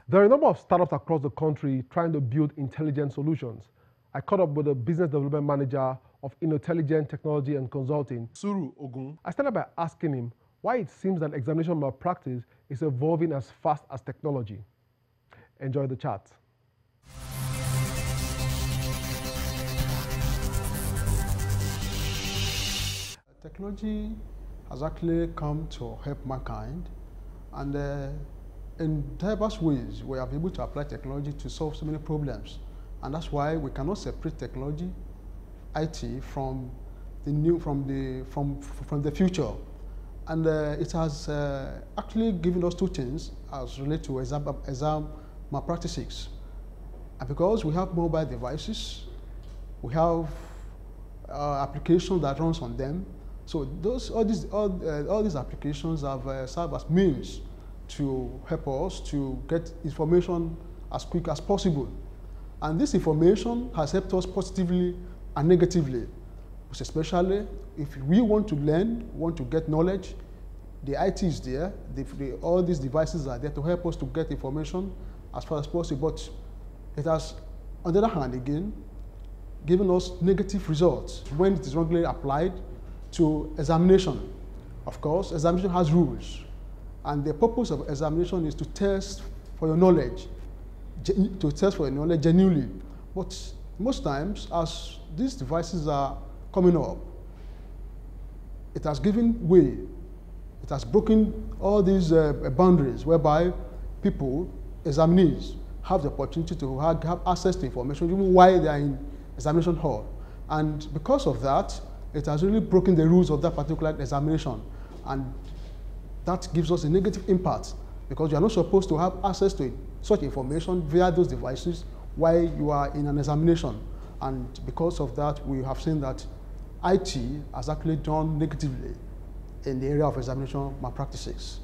There are a number of startups across the country trying to build intelligent solutions. I caught up with the business development manager of Intelligent Technology and Consulting, Suru Ogun. I started by asking him why it seems that examination malpractice is evolving as fast as technology. Enjoy the chat. Technology has actually come to help mankind, and in diverse ways we are able to apply technology to solve so many problems, and that's why we cannot separate technology, IT, from the future. And it has actually given us two things as related to exam malpractices. And because we have mobile devices, we have applications that runs on them. So all these applications have served as means to help us to get information as quick as possible. And this information has helped us positively and negatively. Especially if we want to learn, want to get knowledge, the IT is there, all these devices are there to help us to get information as far as possible. But it has, on the other hand again, given us negative results when it is wrongly applied to examination. Of course, examination has rules, and the purpose of examination is to test for your knowledge, genuinely. But most times, as these devices are coming up, it has given way. It has broken all these boundaries whereby people, examinees, have the opportunity to have access to information even while they are in examination hall. And because of that, it has really broken the rules of that particular examination. And that gives us a negative impact because you are not supposed to have access to such information via those devices while you are in an examination. And because of that, we have seen that IT has actually done negatively in the area of examination malpractices.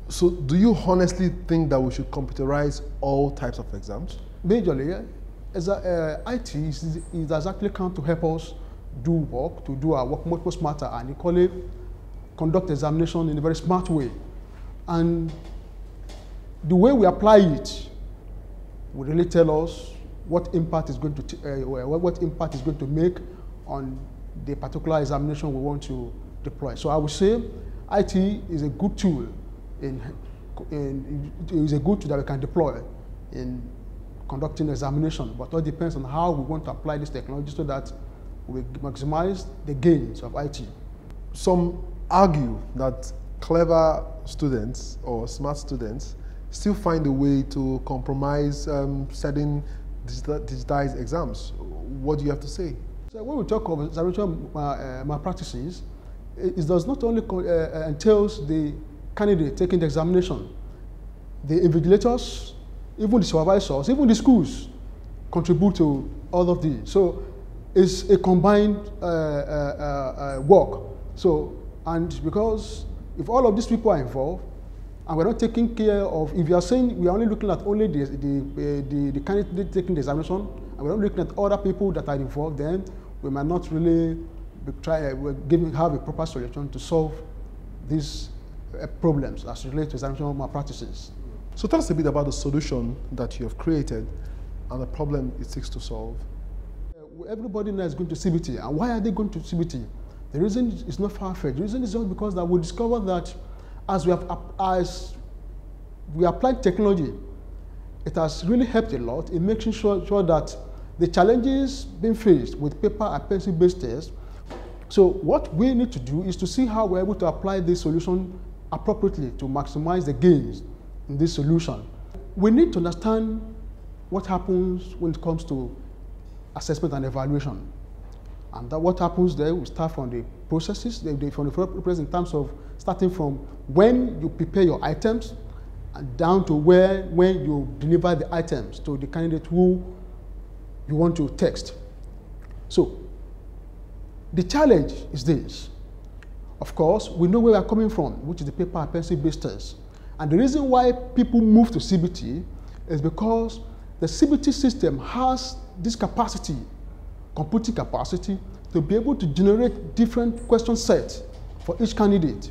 So do you honestly think that we should computerize all types of exams? Majorly, IT has actually come to help us do work, to do our work much more smarter and equally conduct examination in a very smart way. And the way we apply it will really tell us what impact is going to make on the particular examination we want to deploy. So I would say IT is a good tool that we can deploy in conducting examination, but all depends on how we want to apply this technology so that we maximize the gains of IT. Some argue that clever students or smart students still find a way to compromise certain digitized exams. What do you have to say? So when we talk of examination malpractices, it does not only entails the candidate taking the examination. The invigilators, even the supervisors, even the schools contribute to all of these. So it's a combined work. So, and because if all of these people are involved, and we're not taking care of, if you are saying we are only looking at only the candidate taking the examination, and we're not looking at other people that are involved, then we might not really have a proper solution to solve these problems as related to examination malpractices. So tell us a bit about the solution that you have created and the problem it seeks to solve. Everybody now is going to CBT, and why are they going to CBT? The reason is not far-fetched. The reason is just because that we discovered that as we applied technology, it has really helped a lot in making sure that the challenges being faced with paper and pencil-based tests. So what we need to do is to see how we're able to apply this solution appropriately to maximize the gains in this solution. We need to understand what happens when it comes to assessment and evaluation. And that what happens there, we start from the processes, from the process in terms of starting from when you prepare your items and down to when you deliver the items to the candidate who you want to text. So the challenge is this. Of course, we know where we are coming from, which is the paper and pencil-based test. And the reason why people move to CBT is because the CBT system has this capacity, computing capacity, to be able to generate different question sets for each candidate.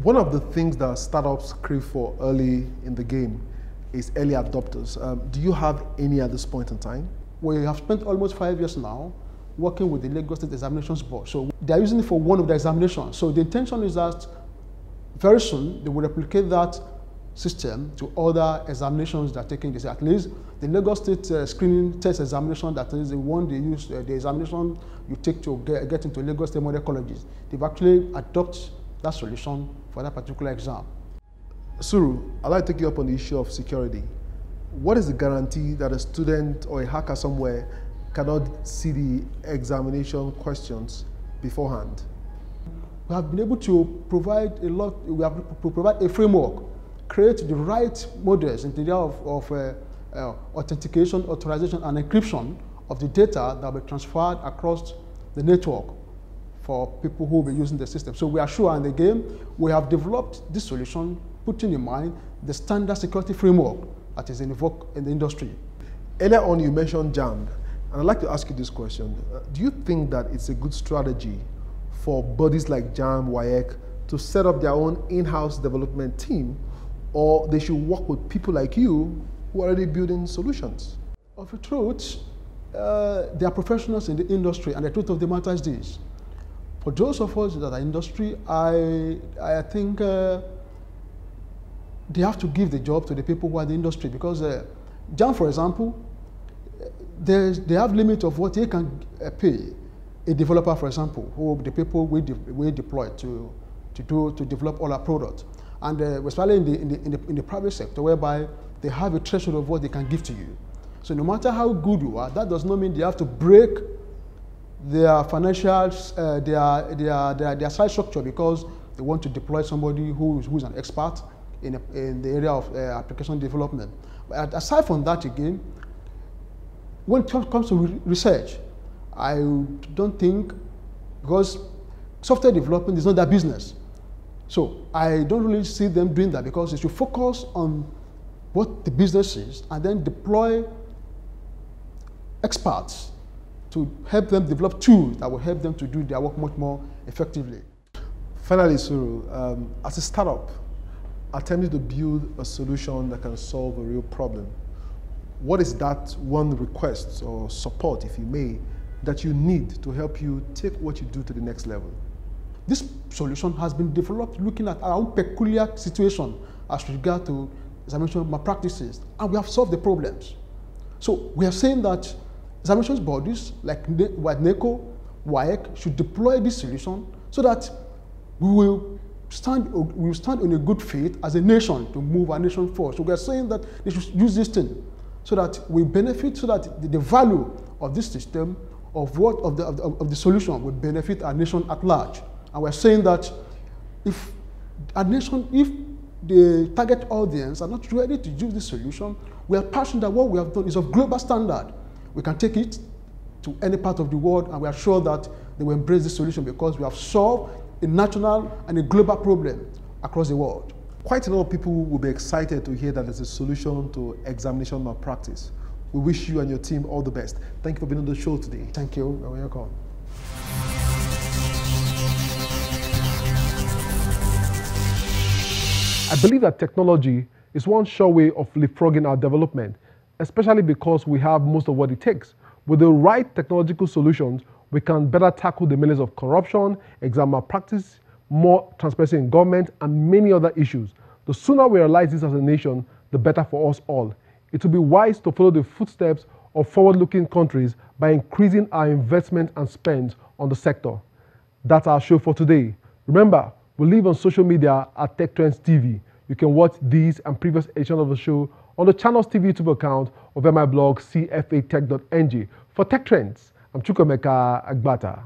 One of the things that startups crave for early in the game is early adopters. Do you have any at this point in time? We have spent almost 5 years now working with the Lagos State Examinations Board. So they are using it for one of the examinations. So the intention is that very soon they will replicate that system to other examinations that are taking this. At least the Lagos State screening test examination, that is the one they use, the examination you take to get into Lagos State model colleges. They've actually adopted that solution for that particular exam. Suru, I'd like to take you up on the issue of security. What is the guarantee that a student or a hacker somewhere cannot see the examination questions beforehand? We have been able to provide we have to provide a framework, create the right models in the area of authentication, authorization, and encryption of the data that will be transferred across the network for people who will be using the system. So we are sure, and again, we have developed this solution putting in mind the standard security framework that is in vogue in the industry. Earlier on, you mentioned JAMB, and I'd like to ask you this question. Do you think that it's a good strategy for bodies like JAMB, WAEC to set up their own in-house development team, or they should work with people like you who are already building solutions? Of the truth, they are professionals in the industry, and the truth of the matter is this. For those of us that are industry, I think they have to give the job to the people who are in the industry, because JAMB, for example, they have limit of what they can pay a developer, for example, who the people we deploy to develop all our products, and especially in the private sector, whereby they have a threshold of what they can give to you. So no matter how good you are, that does not mean they have to break their financials, their side structure, because they want to deploy somebody who's an expert in the area of application development. But aside from that, again, when it comes to research, I don't think, because software development is not their business. So I don't really see them doing that, because they should focus on what the business is and then deploy experts to help them develop tools that will help them to do their work much more effectively. Finally, Suru, as a startup attempting to build a solution that can solve a real problem, what is that one request or support, if you may, that you need to help you take what you do to the next level? This solution has been developed looking at our own peculiar situation as regard to examination malpractices, and we have solved the problems. So we are saying that examinations bodies like NECO, WAEC should deploy this solution so that we will stand on a good faith as a nation to move our nation forward. So we are saying that they should use this thing so that we benefit, so that the value of this system, of the solution will benefit our nation at large. And we're saying that if the target audience are not ready to use this solution, we are passionate that what we have done is of global standard. We can take it to any part of the world, and we are sure that they will embrace this solution, because we have solved a national and a global problem across the world. Quite a lot of people will be excited to hear that there's a solution to examination malpractice. We wish you and your team all the best. Thank you for being on the show today. Thank you. You're welcome. I believe that technology is one sure way of leapfrogging our development, especially because we have most of what it takes. With the right technological solutions, we can better tackle the menace of corruption, exam malpractice, more transparency in government, and many other issues. The sooner we realize this as a nation, the better for us all. It will be wise to follow the footsteps of forward-looking countries by increasing our investment and spend on the sector. That's our show for today. Remember, we live on social media at Tech Trends TV. You can watch these and previous editions of the show on the Channels TV YouTube account or via my blog cfatech.ng. For Tech Trends, I'm Chukwemeka Agbata.